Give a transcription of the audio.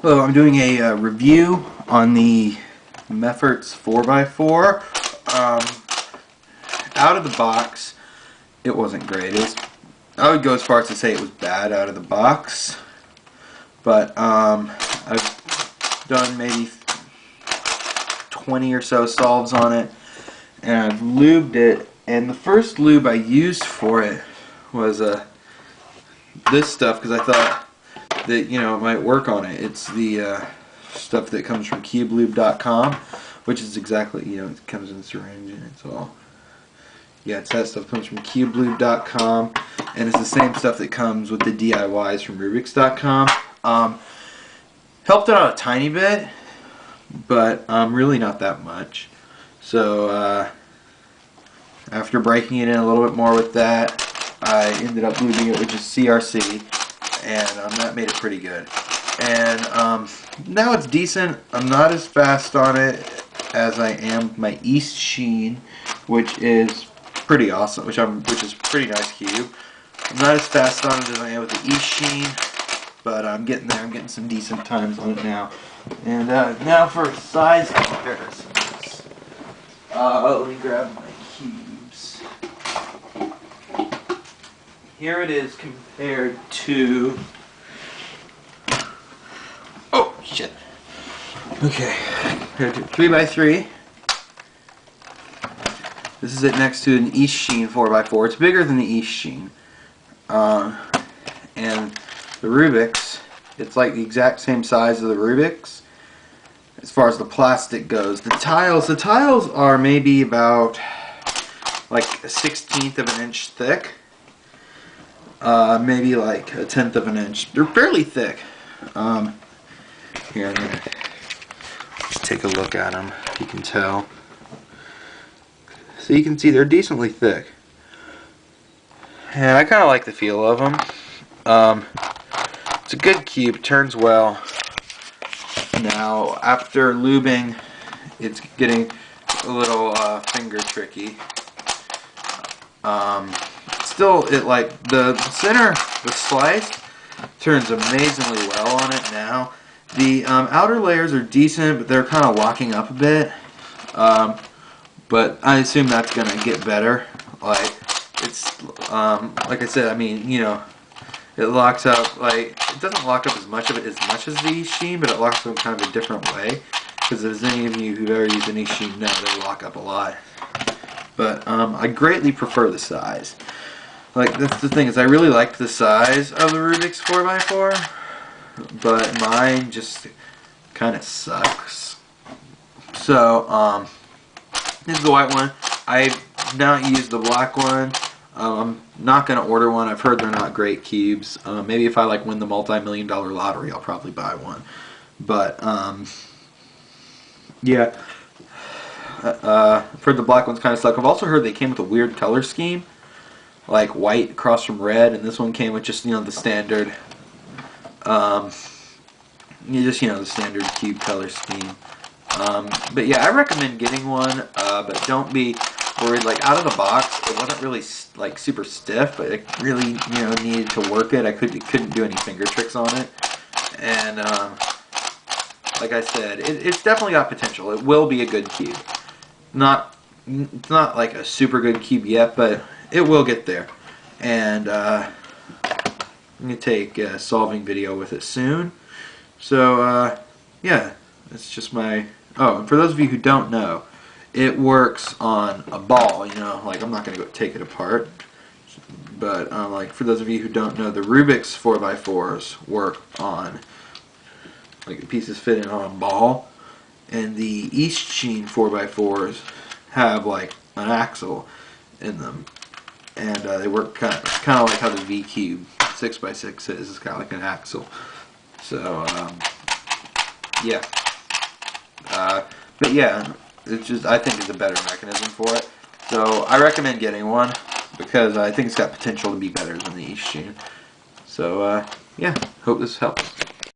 Hello, I'm doing a review on the Meffert's 4x4. Out of the box, it wasn't great. I would go as far as to say it was bad out of the box, but I've done maybe 20 or so solves on it, and I've lubed it, and the first lube I used for it was this stuff, because I thought that, you know, it might work on it. It's the stuff that comes from cubelube.com, which is exactly, you know, it comes in a syringe and it's all, yeah, it's that stuff comes from cubelube.com, and it's the same stuff that comes with the DIYs from Rubix.com. Helped it out a tiny bit, but really not that much. So after breaking it in a little bit more with that, I ended up lubing it with just CRC, and that made it pretty good. And now it's decent. I'm not as fast on it as I am my East Sheen, which is pretty awesome, which is pretty nice cube. I'm not as fast on it as I am with the East Sheen, but I'm getting there. I'm getting some decent times on it now. And now for size comparisons. Let me grab my cubes. Here it is compared to... Oh, shit. Okay, compared to 3x3. This is it next to an East Sheen 4x4. It's bigger than the East Sheen. And the Rubix, it's like the exact same size of the Rubix as far as the plastic goes. The tiles are maybe about like a 1/16 of an inch thick. Maybe like a 1/10 of an inch. They're fairly thick. Here, I'm gonna just take a look at them, if you can tell. So you can see they're decently thick. And I kind of like the feel of them. It's a good cube, it turns well. Now, after lubing, it's getting a little finger tricky. Still, the center, the slice, turns amazingly well on it now. The outer layers are decent, but they're kind of locking up a bit. But I assume that's gonna get better. Like I said, I mean, you know, it locks up, like, it doesn't lock up as much as the East Sheen, but it locks up kind of a different way. Because as any of you who've ever used an East Sheen know, they lock up a lot. But I greatly prefer the size. Like, that's the thing, is I really liked the size of the Rubix 4x4, but mine just kind of sucks. So, this is the white one. I've not used the black one. I'm not going to order one. I've heard they're not great cubes. Maybe if I like win the multi-million-dollar lottery, I'll probably buy one. But, yeah. I've heard the black ones kind of suck. I've also heard they came with a weird color scheme, like white across from red, and this one came with just, you know, the standard, the standard cube color scheme. But yeah, I recommend getting one, but don't be worried. Like, out of the box, it wasn't really like super stiff, but it really, you know, needed to work it. I couldn't do any finger tricks on it, and like I said, it's definitely got potential. It will be a good cube. It's not like a super good cube yet, but it will get there. And I'm gonna take a solving video with it soon. So yeah, it's just my. Oh, and for those of you who don't know, it works on a ball, you know, like I'm not going to go take it apart, but like for those of you who don't know, the Rubix 4x4s work on, like the pieces fit in on a ball, and the East Sheen 4x4s have like an axle in them, and they work kind of like how the V Cube 6x6 is. It's kind of like an axle. So yeah. But yeah, it's just, I think it's a better mechanism for it. So I recommend getting one because I think it's got potential to be better than the East Sheen. So yeah, hope this helps.